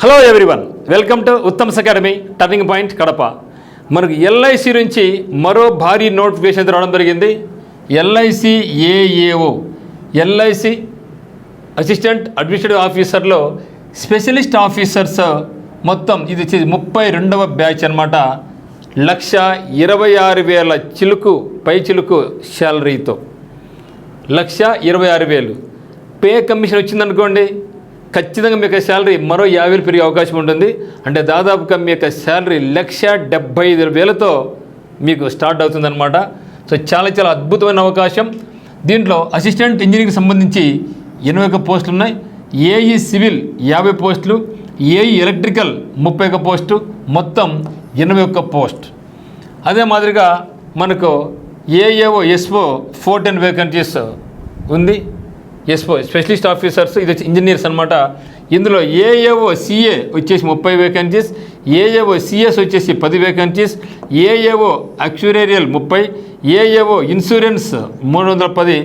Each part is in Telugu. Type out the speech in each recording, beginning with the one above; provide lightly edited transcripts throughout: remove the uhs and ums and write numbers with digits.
Hello everyone, welcome to Uttam's academy turning point Kadapa. మనకు ఎల్ఐసి నుంచి మరో భారీ నోటిఫికేషన్ రావడం జరిగింది. LIC AAO, LIC assistant administrative ఆఫీసర్లో స్పెషలిస్ట్ ఆఫీసర్స్ మొత్తం ఇది 32వ బ్యాచ్ అనమాట. 1,26,000 చిలుకు పై చిలుకు శాలరీతో 1,26,000 పే కమిషన్ వచ్చిందనుకోండి, ఖచ్చితంగా మీ యొక్క శాలరీ మరో 50,000 పెరిగే అవకాశం ఉంటుంది. అంటే దాదాపుగా మీ యొక్క శాలరీ 1,75,000తో మీకు స్టార్ట్ అవుతుందన్నమాట. సో చాలా చాలా అద్భుతమైన అవకాశం. దీంట్లో అసిస్టెంట్ ఇంజనీరింగ్కి సంబంధించి 81 పోస్టులు ఉన్నాయి. ఏఈ సివిల్ 50 పోస్టులు, ఏఈ ఎలక్ట్రికల్ 31 పోస్టు, మొత్తం 81 పోస్ట్. అదే మాదిరిగా మనకు ఏఏఓ ఎస్ఓ 410 వేకెన్సీస్ ఉంది. ఎస్ఓ స్పెషలిస్ట్ ఆఫీసర్స్, ఇది వచ్చి ఇంజనీర్స్ అనమాట. ఇందులో ఏఏఓ సిఏ వచ్చేసి 30 వేకెన్సీస్, ఏఏఓ సిఎస్ వచ్చేసి 10 vacancies, AAO actuarial 30, AAO insurance 310,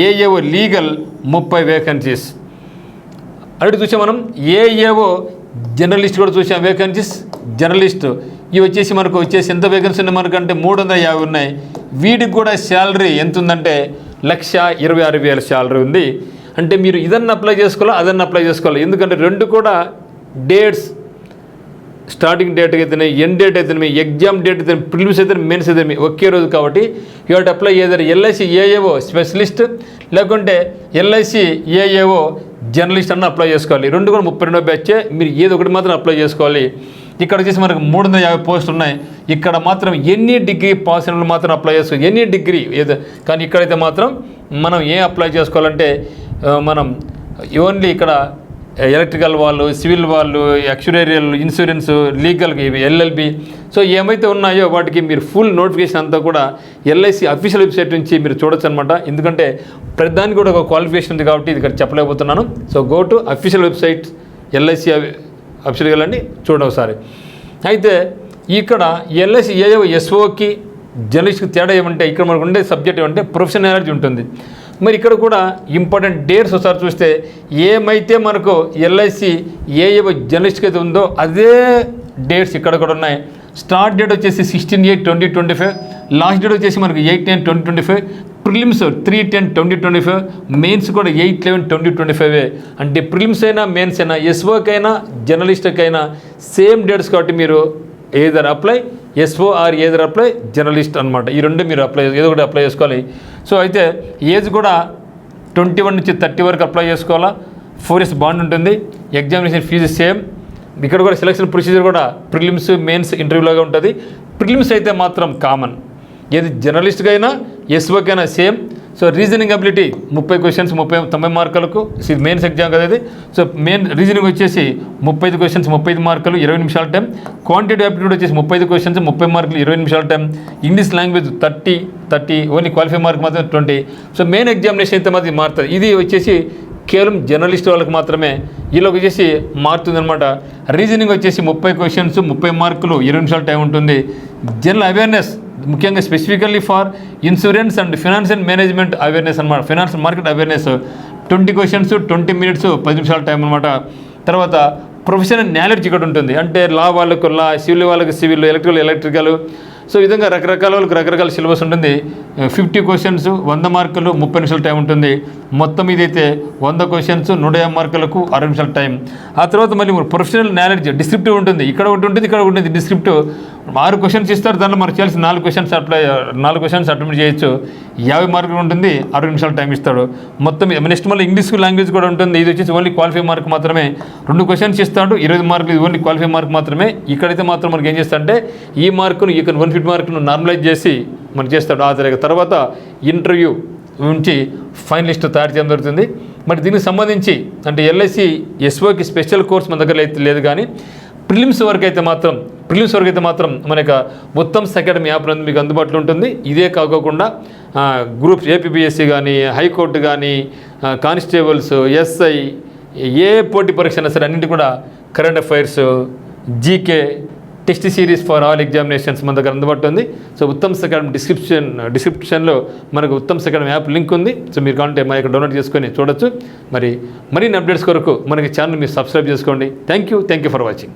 AAO legal 30 vacancies. అటు చూసాం మనం ఏఏఓ జర్నలిస్ట్ కూడా చూసాం వేకెన్సీస్. జర్నలిస్ట్ ఇవి వచ్చేసి మనకు ఎంత వేకెన్సీ ఉన్నాయి మనకంటే 350 ఉన్నాయి. వీటికి కూడా శాలరీ ఎంత ఉందంటే 1,26,000 శాలరీ ఉంది. అంటే మీరు ఇదన్నా అప్లై చేసుకోవాలా, అదన్నా అప్లై చేసుకోవాలి. ఎందుకంటే రెండు కూడా డేట్స్, స్టార్టింగ్ డేట్ అయితేనే, ఎండ్ డేట్ అయితేనే, ఎగ్జామ్ డేట్ అయితే, ప్రిలిమ్స్ అయితే, మెయిన్స్ అయితే ఒకే రోజు. కాబట్టి you have to apply either LIC AAO specialist లేకుంటే ఎల్ఐసి ఏఏఓ జర్నలిస్ట్ అన్న అప్లై చేసుకోవాలి. రెండు కూడా 32వ బ్యాచే. మీరు ఏదో ఒకటి మాత్రం అప్లై చేసుకోవాలి. ఇక్కడ వచ్చేసి మనకు 350 పోస్టులు ఉన్నాయి. ఇక్కడ మాత్రం ఎనీ డిగ్రీ పాస్ అయిన మాత్రం అప్లై చేసుకోవాలి. ఎనీ డిగ్రీ ఏదో. కానీ ఇక్కడైతే మాత్రం మనం ఏం అప్లై చేసుకోవాలంటే మనం ఓన్లీ ఇక్కడ ఎలక్ట్రికల్ వాళ్ళు, సివిల్ వాళ్ళు, యాక్చురేరియల్, ఇన్సూరెన్స్, లీగల్, ఎల్ఎల్బి, సో ఏమైతే ఉన్నాయో వాటికి మీరు ఫుల్ నోటిఫికేషన్ అంతా కూడా ఎల్ఐసి అఫీషియల్ వెబ్సైట్ నుంచి మీరు చూడొచ్చు అనమాట. ఎందుకంటే ప్రతిదానికి కూడా ఒక క్వాలిఫికేషన్ ఉంది కాబట్టి ఇది ఇక్కడ చెప్పలేకపోతున్నాను. So go to official website LIC official వెళ్ళండి, చూడండి ఒకసారి. అయితే ఇక్కడ ఎల్ఐసి ఏఏఓ ఎస్ఓకి జర్నలిస్ట్కి తేడా ఏమంటే ఇక్కడ మనకు ఉండే సబ్జెక్ట్ ఏమంటే ప్రొఫెషనల్ నాలెడ్జ్ ఉంటుంది. మరి ఇక్కడ కూడా ఇంపార్టెంట్ డేట్స్ ఒకసారి చూస్తే ఏమైతే మనకు ఎల్ఐసి ఏఏఓ జర్నలిస్ట్కి అయితే ఉందో అదే డేట్స్ ఇక్కడ కూడా ఉన్నాయి. స్టార్ట్ డేట్ వచ్చేసి 16/8/2025, లాస్ట్ డేట్ వచ్చేసి మనకు 8/9/2025, ప్రిలిమ్స్ 3/10/2025, మెయిన్స్ కూడా 8/11/2025. అంటే ప్రిలిమ్స్ అయినా మెయిన్స్ అయినా ఎస్ఓకైనా జర్నలిస్ట్కైనా సేమ్ డేట్స్ కాబట్టి మీరు either apply SO or either apply journalist అనమాట. ఈ రెండు మీరు ఏదో ఒకటి అప్లై చేసుకోవాలి. సో అయితే ఏజ్ కూడా 21 నుంచి 30 వరకు అప్లై చేసుకోవాలా. 4 years బాండ్ ఉంటుంది. Examination fee same. ఇక్కడ కూడా సెలక్షన్ ప్రొసీజర్ కూడా ప్రిలిమ్స్ మెయిన్స్ ఇంటర్వ్యూలాగా ఉంటుంది. ప్రిలిమ్స్ అయితే మాత్రం కామన్. ఏది జర్నలిస్ట్గా అయినా ఎస్ఓకైనా same. So reasoning ability 30 questions 90 మార్కులకు. ఇది మెయిన్స్ ఎగ్జామ్ కదా ఇది. సో మెయిన్ రీజనింగ్ వచ్చేసి 35 క్వశ్చన్స్ 35 మార్కులు 20 నిమిషాల టైం. క్వాంటిటీ ఆప్టిట్యూడ్ వచ్చేసి 35 క్వశ్చన్స్ 30 మార్కులు 20 నిమిషాల time. English language 30 only qualify mark మాత్రం 20. సో మెయిన్ ఎగ్జామినేషన్ అయితే మాత్రం మారుతుంది. ఇది వచ్చేసి కేవలం జర్నలిస్ట్ వాళ్ళకి మాత్రమే. వీళ్ళకి వచ్చేసి మారుతుంది అనమాట. రీజనింగ్ వచ్చేసి 30 క్వశ్చన్స్ 30 మార్కులు 20 నిమిషాల టైం ఉంటుంది. జనరల్ అవేర్నెస్ ముఖ్యంగా specifically for insurance and finance and management awareness అనమాట. Finance market awareness 20 questions 20 minutes 10 నిమిషాల టైం అనమాట. తర్వాత ప్రొఫెషనల్ నాలెడ్జ్ ఇక్కడ ఉంటుంది. అంటే లా వాళ్ళకు లా, సివిల్ వాళ్ళకి సివిల్, ఎలక్ట్రికల్. సో ఈ విధంగా రకరకాల వాళ్ళకి రకరకాల సిలబస్ ఉంటుంది. 50 క్వశ్చన్స్ 100 మార్కులు 30 నిమిషాల టైం ఉంటుంది. మొత్తం ఇదైతే 100 క్వశ్చన్స్ 150 మార్కులకు 60 నిమిషాల టైం. ఆ తర్వాత మళ్ళీ ప్రొఫెషనల్ నాలెడ్జ్ డిస్క్రిప్టివ్ ఉంటుంది. ఇక్కడ ఒకటి ఉంటుంది, ఇక్కడ ఉంటుంది. డిస్క్రిప్టివ్ 6 క్వశ్చన్స్ ఇస్తారు. దాంట్లో మనకు చేయాల్సిన 4 క్వశ్చన్స్ అటెంప్ట్ చేయొచ్చు. 50 మార్కులు ఉంటుంది. 60 నిమిషాల టైం ఇస్తాడు. మొత్తం నెక్స్ట్ మళ్ళీ ఇంగ్లీష్ లాంగ్వేజ్ కూడా ఉంటుంది. ఇది వచ్చేసి ఓన్లీ క్వాలిఫై మార్క్ మాత్రమే. 2 క్వశ్చన్స్ ఇస్తాడు, 20 మార్కులు. ఇది ఓన్లీ క్వాలిఫై మార్క్ మాత్రమే. ఇక్కడైతే మాత్రం మనకి ఏం చేస్తాడంటే ఈ మార్కును 150 మార్కును నార్మలైజ్ చేసి మనకు చేస్తాడు. ఆ తర్వాత ఇంటర్వ్యూ నుంచి ఫైనలిస్ట్ తయారు చేయడం జరుగుతుంది. మరి దీనికి సంబంధించి అంటే ఎల్ఐసి ఎస్ఓకి స్పెషల్ కోర్స్ మన దగ్గర లేదు. కానీ ప్రిలిమ్స్ వరకు అయితే మాత్రం మన యొక్క ఉత్తమ్స్ అకాడమీ యాప్ అనేది మీకు అందుబాటులో ఉంటుంది. ఇదే కాకోకుండా గ్రూప్స్ ఏపీపీఎస్సీ కానీ, హైకోర్టు కానీ, కానిస్టేబుల్స్, ఎస్ఐ, ఏ పోటీ పరీక్ష అయినా సరే అన్నింటి కూడా current affairs, GK, test series for all examinations మన దగ్గర అందుబాటులో ఉంది. సో ఉత్తమ్ అకాడమీ డిస్క్రిప్షన్లో మనకు ఉత్తమ్ అకాడమీ యాప్ లింక్ ఉంది. సో మీరు కావాలంటే మా ఇక్కడ డౌన్లోడ్ చేసుకొని చూడొచ్చు. మరిన్ని అప్డేట్స్ కొరకు మనకి ఛానల్ మీరు సబ్స్క్రైబ్ చేసుకోండి. Thank you for watching.